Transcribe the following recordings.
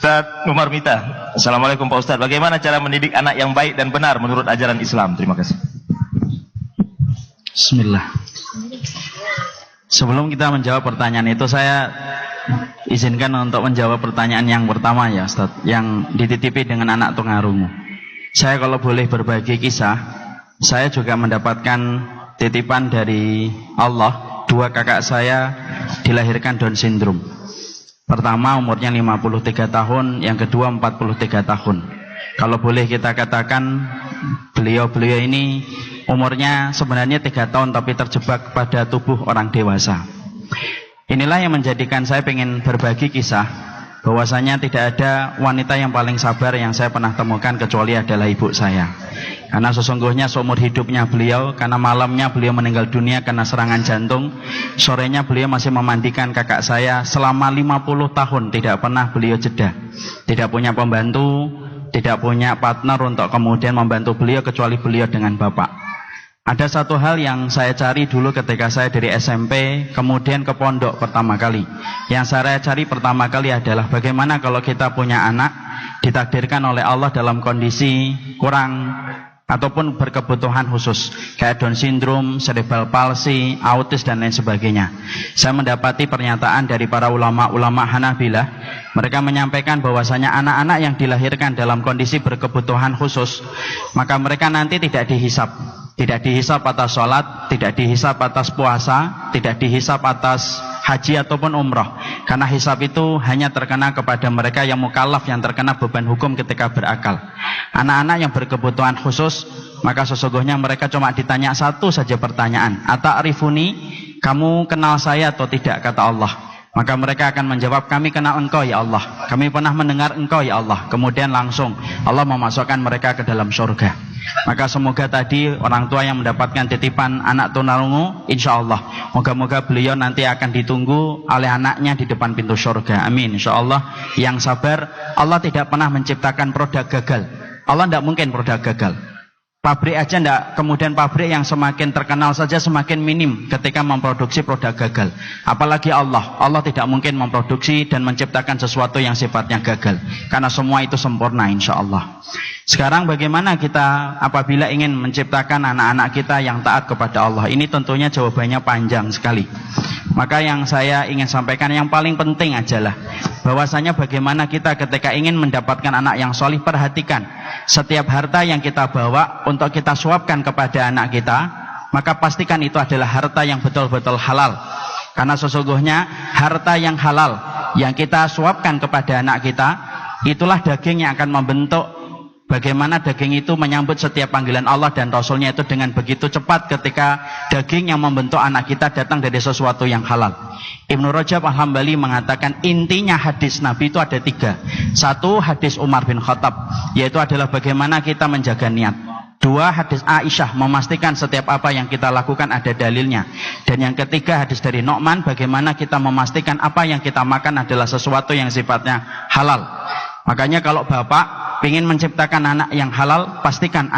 Ustadz Umar Mita. Assalamualaikum Pak Ustadz. Bagaimana cara mendidik anak yang baik dan benar menurut ajaran Islam? Terima kasih. Bismillah. Sebelum kita menjawab pertanyaan itu, saya izinkan untuk menjawab pertanyaan yang pertama ya Ustadz, yang dititipi dengan anak tunarungu. Saya kalau boleh berbagi kisah, saya juga mendapatkan titipan dari Allah. Dua kakak saya dilahirkan Down syndrome. Pertama umurnya 53 tahun, yang kedua 43 tahun. Kalau boleh kita katakan beliau-beliau ini umurnya sebenarnya 3 tahun tapi terjebak pada tubuh orang dewasa. Inilah yang menjadikan saya ingin berbagi kisah bahwasanya tidak ada wanita yang paling sabar yang saya pernah temukan kecuali adalah ibu saya. Karena sesungguhnya seumur hidupnya beliau, karena malamnya beliau meninggal dunia karena serangan jantung, sorenya beliau masih memandikan kakak saya selama 50 tahun, tidak pernah beliau jeda. Tidak punya pembantu, tidak punya partner untuk kemudian membantu beliau kecuali beliau dengan bapak. Ada satu hal yang saya cari dulu ketika saya dari SMP kemudian ke pondok pertama kali. Yang saya cari pertama kali adalah bagaimana kalau kita punya anak ditakdirkan oleh Allah dalam kondisi kurang ataupun berkebutuhan khusus kayak Down syndrome, cerebral palsy, autis dan lain sebagainya. Saya mendapati pernyataan dari para ulama-ulama Hanabilah. Mereka menyampaikan bahwasanya anak-anak yang dilahirkan dalam kondisi berkebutuhan khusus, maka mereka nanti tidak dihisap. Tidak dihisap atas sholat, tidak dihisap atas puasa, tidak dihisap atas haji ataupun umrah. Karena hisap itu hanya terkena kepada mereka yang mukallaf, yang terkena beban hukum ketika berakal. Anak-anak yang berkebutuhan khusus, maka sesungguhnya mereka cuma ditanya satu saja pertanyaan. Ata'rifuni, kamu kenal saya atau tidak, kata Allah. Maka mereka akan menjawab, kami kenal engkau ya Allah, kami pernah mendengar engkau ya Allah. Kemudian langsung Allah memasukkan mereka ke dalam surga. Maka semoga tadi orang tua yang mendapatkan titipan anak tunarungu, insya Allah moga-moga beliau nanti akan ditunggu oleh anaknya di depan pintu surga. Amin, insya Allah. Yang sabar, Allah tidak pernah menciptakan produk gagal. Allah tidak mungkin produk gagal. Pabrik aja enggak, kemudian pabrik yang semakin terkenal saja semakin minim ketika memproduksi produk gagal. Apalagi Allah tidak mungkin memproduksi dan menciptakan sesuatu yang sifatnya gagal. Karena semua itu sempurna insya Allah. Sekarang bagaimana kita apabila ingin menciptakan anak-anak kita yang taat kepada Allah? Ini tentunya jawabannya panjang sekali. Maka yang saya ingin sampaikan yang paling penting adalah bahwasanya bagaimana kita ketika ingin mendapatkan anak yang solih, perhatikan setiap harta yang kita bawa untuk kita suapkan kepada anak kita, maka pastikan itu adalah harta yang betul-betul halal. Karena sesungguhnya harta yang halal yang kita suapkan kepada anak kita, itulah daging yang akan membentuk bagaimana daging itu menyambut setiap panggilan Allah dan Rasulnya itu dengan begitu cepat ketika daging yang membentuk anak kita datang dari sesuatu yang halal. Ibnu Rajab Al-Hambali mengatakan intinya hadis Nabi itu ada 3. 1, hadis Umar bin Khattab, yaitu adalah bagaimana kita menjaga niat. 2, hadis Aisyah, memastikan setiap apa yang kita lakukan ada dalilnya. Dan yang ketiga, hadis dari Nu'man, bagaimana kita memastikan apa yang kita makan adalah sesuatu yang sifatnya halal. Makanya kalau bapak ingin menciptakan anak yang halal, pastikan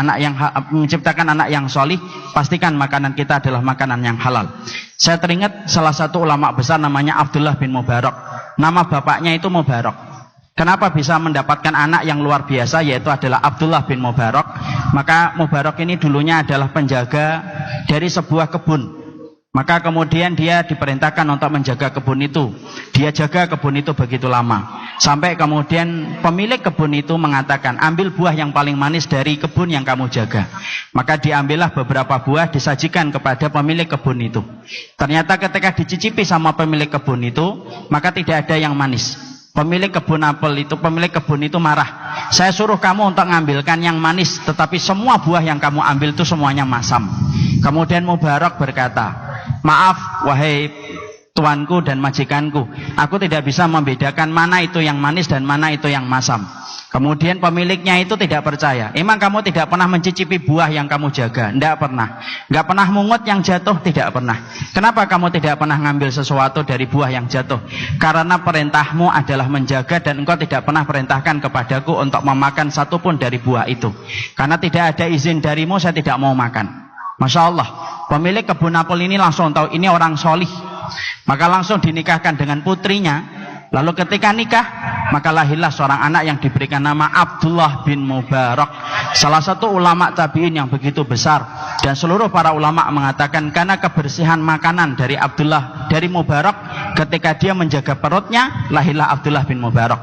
menciptakan anak yang solih, pastikan makanan kita adalah makanan yang halal. Saya teringat salah satu ulama besar namanya Abdullah bin Mubarak. Nama bapaknya itu Mubarak. Kenapa bisa mendapatkan anak yang luar biasa, yaitu adalah Abdullah bin Mubarak? Maka Mubarak ini dulunya adalah penjaga dari sebuah kebun. Maka kemudian dia diperintahkan untuk menjaga kebun itu. Dia jaga kebun itu begitu lama. Sampai kemudian pemilik kebun itu mengatakan, ambil buah yang paling manis dari kebun yang kamu jaga. Maka diambillah beberapa buah, disajikan kepada pemilik kebun itu. Ternyata ketika dicicipi sama pemilik kebun itu, maka tidak ada yang manis. Pemilik kebun apel itu, pemilik kebun itu marah. Saya suruh kamu untuk mengambilkan yang manis, tetapi semua buah yang kamu ambil itu semuanya masam. Kemudian Mubarak berkata, maaf wahai tuanku dan majikanku, aku tidak bisa membedakan mana itu yang manis dan mana itu yang masam. Kemudian pemiliknya itu tidak percaya. Emang kamu tidak pernah mencicipi buah yang kamu jaga? Tidak pernah. Tidak pernah mungut yang jatuh? Tidak pernah. Kenapa kamu tidak pernah ngambil sesuatu dari buah yang jatuh? Karena perintahmu adalah menjaga dan engkau tidak pernah perintahkan kepadaku untuk memakan satupun dari buah itu. Karena tidak ada izin darimu, saya tidak mau makan. Masya Allah, pemilik kebun apel ini langsung tahu ini orang solih. Maka langsung dinikahkan dengan putrinya. Lalu ketika nikah, maka lahirlah seorang anak yang diberikan nama Abdullah bin Mubarak, salah satu ulama tabi'in yang begitu besar. Dan seluruh para ulama mengatakan karena kebersihan makanan dari Abdullah dari Mubarak, ketika dia menjaga perutnya, lahirlah Abdullah bin Mubarak.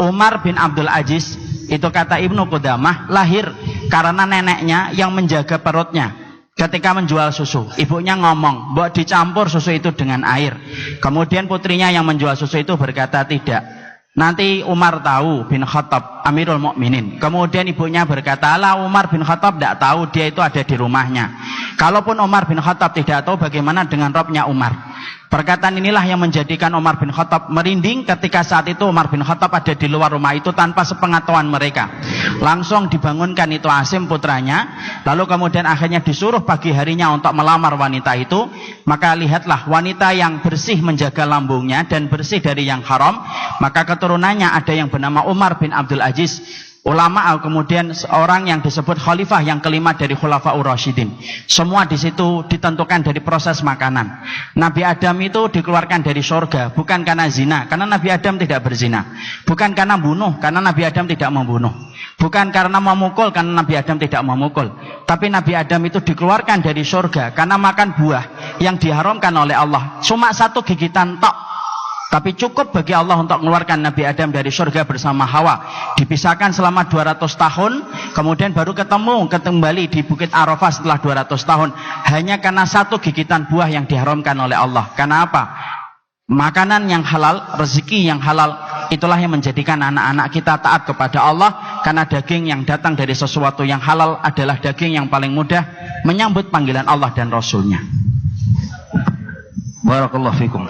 Umar bin Abdul Aziz, itu kata Ibnu Qudamah, lahir karena neneknya yang menjaga perutnya. Ketika menjual susu, ibunya ngomong, "Mbok dicampur susu itu dengan air." Kemudian putrinya yang menjual susu itu berkata, "Tidak. Nanti Umar tahu bin Khattab, Amirul Mukminin." Kemudian ibunya berkata, "Lah, Umar bin Khattab tidak tahu, dia itu ada di rumahnya." Kalaupun Umar bin Khattab tidak tahu, bagaimana dengan Robnya Umar? Perkataan inilah yang menjadikan Umar bin Khattab merinding ketika saat itu Umar bin Khattab ada di luar rumah itu tanpa sepengetahuan mereka. Langsung dibangunkan itu Asim putranya, lalu kemudian akhirnya disuruh pagi harinya untuk melamar wanita itu. Maka lihatlah wanita yang bersih menjaga lambungnya dan bersih dari yang haram, maka keturunannya ada yang bernama Umar bin Abdul Aziz. Ulama kemudian seorang yang disebut khalifah yang kelima dari Khulafaur Rasyidin. Semua di situ ditentukan dari proses makanan. Nabi Adam itu dikeluarkan dari surga bukan karena zina, karena Nabi Adam tidak berzina. Bukan karena bunuh, karena Nabi Adam tidak membunuh. Bukan karena memukul, karena Nabi Adam tidak memukul. Tapi Nabi Adam itu dikeluarkan dari surga karena makan buah yang diharamkan oleh Allah. Cuma satu gigitan tok. Tapi cukup bagi Allah untuk mengeluarkan Nabi Adam dari surga bersama Hawa. Dipisahkan selama 200 tahun, kemudian baru kembali di Bukit Arafah setelah 200 tahun. Hanya karena satu gigitan buah yang diharamkan oleh Allah. Karena apa? Makanan yang halal, rezeki yang halal, itulah yang menjadikan anak-anak kita taat kepada Allah. Karena daging yang datang dari sesuatu yang halal adalah daging yang paling mudah menyambut panggilan Allah dan Rasulnya. Barakallahu fikum.